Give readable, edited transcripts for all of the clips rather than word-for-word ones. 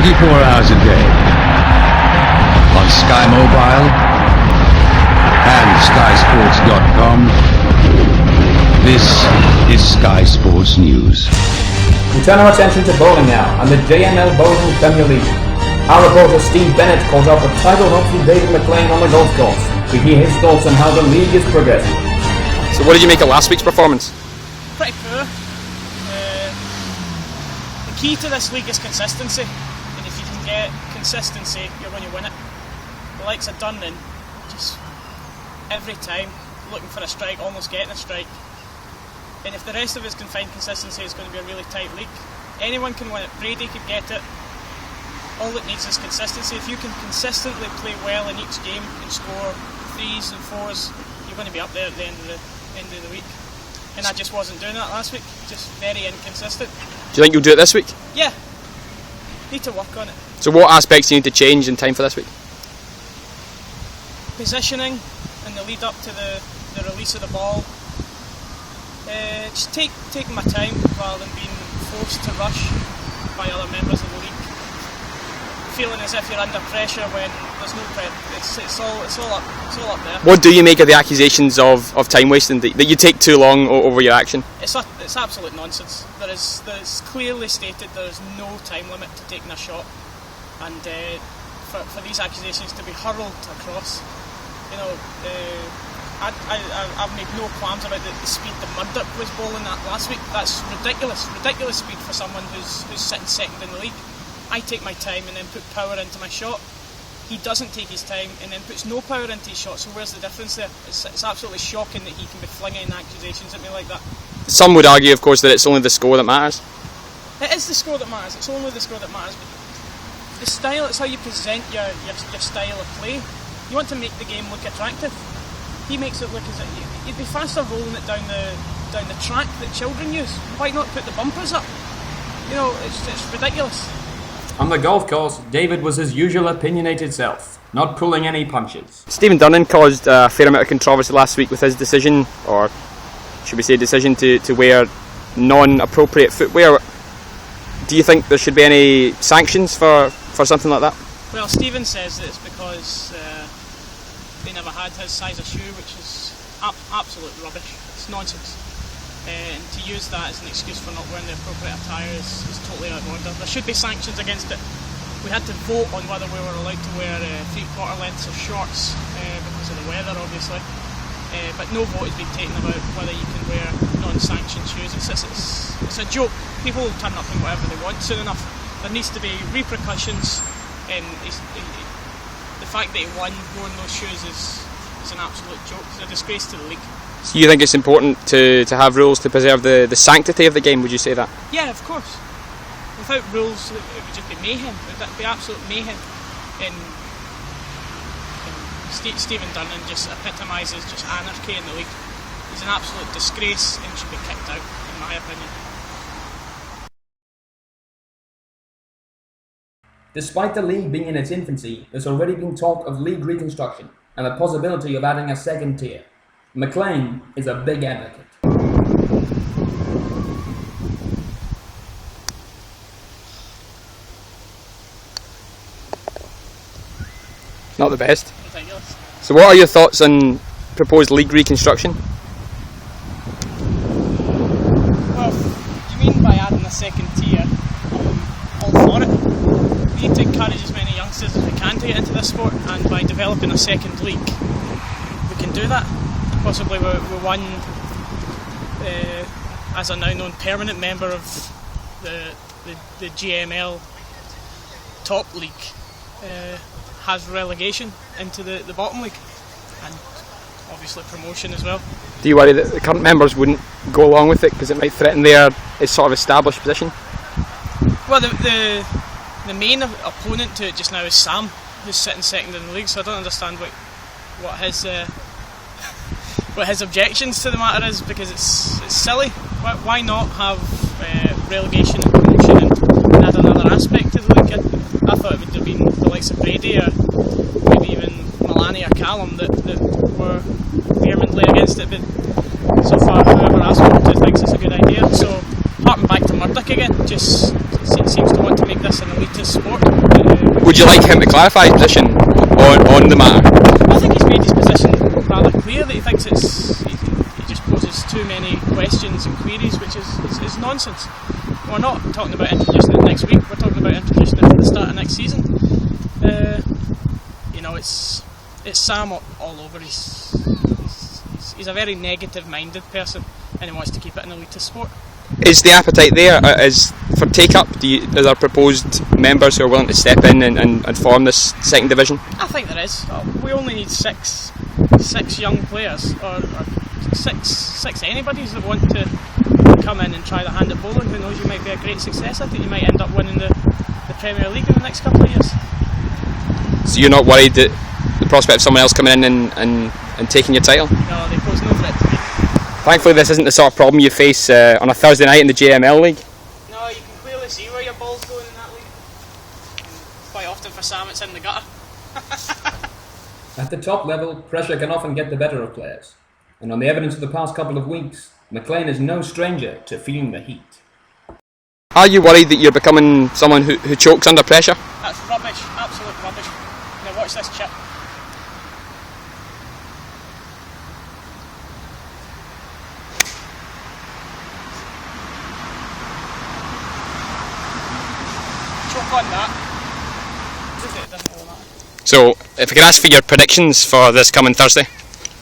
24 hours a day on Sky Mobile and SkySports.com. This is Sky Sports News. We turn our attention to bowling now and the JML Bowling Premier League. Our reporter Steve Bennett caught up with title hopeful David McLean on the golf course to hear his thoughts on how the league is progressing. So what did you make of last week's performance? Pretty poor. The key to this league is consistency, and if you can get consistency, you're going to win it. The likes of Dunnan, just every time looking for a strike, almost getting a strike. And if the rest of us can find consistency, it's going to be a really tight league. Anyone can win it. Brady could get it. All it needs is consistency. If you can consistently play well in each game and score 3s and 4s, you're going to be up there at the end of the week. And I just wasn't doing that last week. Just very inconsistent. Do you think you'll do it this week? Yeah. Need to work on it. So what aspects do you need to change in time for this week? Positioning and the lead up to the release of the ball. Just taking my time rather than being forced to rush by other members of the league. Feeling as if you're under pressure when there's no pressure. It's all up there. What do you make of the accusations of time wasting, that you take too long over your action? It's absolute nonsense. There's clearly stated there is no time limit to taking a shot, and for these accusations to be hurled across, you know, I've made no qualms about the speed that Murdoch was bowling at last week. That's ridiculous speed for someone who's sitting second in the league. I take my time and then put power into my shot. He doesn't take his time and then puts no power into his shot, so where's the difference there? It's absolutely shocking that he can be flinging accusations at me like that. Some would argue, of course, that it's only the score that matters. It is the score that matters, it's only the score that matters, but the style, it's how you present your style of play. You want to make the game look attractive. He makes it look as if you'd be faster rolling it down the track that children use. Why not put the bumpers up? You know, it's ridiculous. On the golf course, David was his usual opinionated self, not pulling any punches. Stephen Dunnan caused a fair amount of controversy last week with his decision, or should we say decision, to wear non-appropriate footwear. Do you think there should be any sanctions for something like that? Well, Stephen says that it's because they never had his size of shoe, which is absolute rubbish. It's nonsense. And to use that as an excuse for not wearing the appropriate attire is totally out of order. There should be sanctions against it. We had to vote on whether we were allowed to wear 3/4 lengths of shorts because of the weather, obviously. But no vote has been taken about whether you can wear non-sanctioned shoes. It's a joke. People will turn up in whatever they want soon enough. There needs to be repercussions, and the fact that he won wearing those shoes is an absolute joke. It's a disgrace to the league. So you think it's important to have rules to preserve the sanctity of the game, would you say that? Yeah, of course. Without rules, it would just be mayhem. It would be absolute mayhem. And Stephen Dunnan just epitomises just anarchy in the league. He's an absolute disgrace and should be kicked out, in my opinion. Despite the league being in its infancy, there's already been talk of league reconstruction and the possibility of adding a second tier. McLean is a big advocate. Not the best. Ridiculous. So what are your thoughts on proposed league reconstruction? Well, you mean by adding a second tier? I'm all for it. We need to encourage as many youngsters as we can to get into this sport, and by developing a second league, we can do that. Possibly we're one, as a now known permanent member of the GML top league, has relegation into the bottom league, and obviously promotion as well. Do you worry that the current members wouldn't go along with it because it might threaten their sort of established position? Well, the main opponent to it just now is Sam, who's sitting second in the league, so I don't understand what his objections to the matter is, because it's silly. Why not have relegation and promotion and add another aspect to the league? I thought it would have been the likes of Brady or maybe even Milani or Callum that were vehemently against it, but so far whoever I spoke to thinks it's a good idea. So harking back to Murdoch again, just seems to want to make this an elitist sport. Would you like him to clarify his position on the matter? I think he's made his position rather clear that he thinks he just poses too many questions and queries, which is nonsense. We're not talking about introducing it next week, we're talking about introducing it at the start of next season. It's Sam all over. He's a very negative-minded person, and he wants to keep it an elitist sport. Is the appetite there is for take-up? Are there proposed members who are willing to step in and form this second division? I think there is. We only need six young players, or six anybody's that want to come in and try their hand at bowling. Who knows, you might be a great success. I think you might end up winning the Premier League in the next couple of years. So you're not worried that the prospect of someone else coming in and taking your title? No, they pose no threat to me. Thankfully this isn't the sort of problem you face on a Thursday night in the JML League. No, you can clearly see where your ball's going in that league. And quite often for Sam it's in the gutter. At the top level, pressure can often get the better of players. And on the evidence of the past couple of weeks, McLean is no stranger to feeling the heat. Are you worried that you're becoming someone who chokes under pressure? That's rubbish, absolute rubbish. Now watch this chip. Choke on that. It doesn't really matter. So, if I can ask for your predictions for this coming Thursday,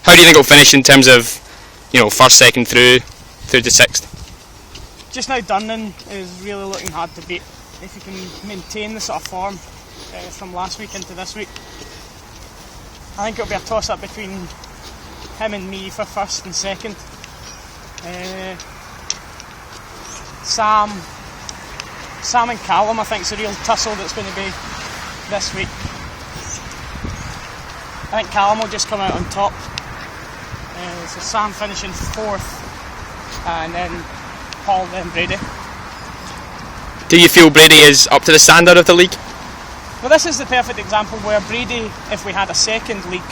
how do you think it'll finish in terms of, first, second through to sixth? Just now Durnan is really looking hard to beat. If he can maintain the sort of form from last week into this week, I think it'll be a toss-up between him and me for first and second. Sam and Callum, I think, is a real tussle that's going to be this week. I think Callum will just come out on top. So Sam finishing fourth, and then Paul, then Brady. Do you feel Brady is up to the standard of the league? Well, this is the perfect example where Brady, if we had a second league,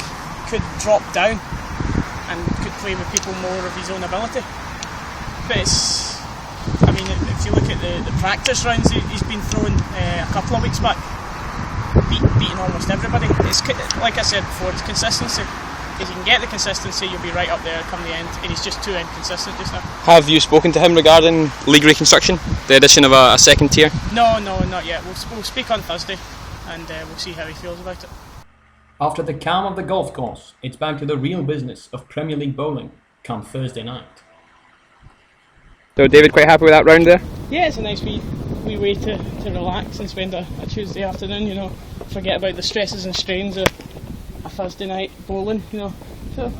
could drop down and could play with people more of his own ability. But if you look at the practice rounds he's been throwing a couple of weeks back, beating almost everybody. It's, like I said before, it's consistency. If you can get the consistency, you'll be right up there come the end, and he's just too inconsistent just now. Have you spoken to him regarding league reconstruction, the addition of a second tier? No, not yet. We'll speak on Thursday, and we'll see how he feels about it. After the calm of the golf course, it's back to the real business of Premier League bowling come Thursday night. So David, quite happy with that round there? Yeah, it's a nice wee way to relax and spend a Tuesday afternoon, forget about the stresses and strains of a Thursday night bowling, So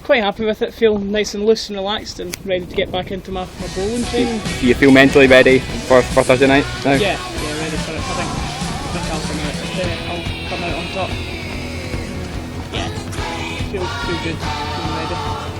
quite happy with it, feel nice and loose and relaxed and ready to get back into my bowling training. Do you feel mentally ready for Thursday night now? Yeah, ready for it. I think I'll come out on top. Yeah, feel good, feel ready.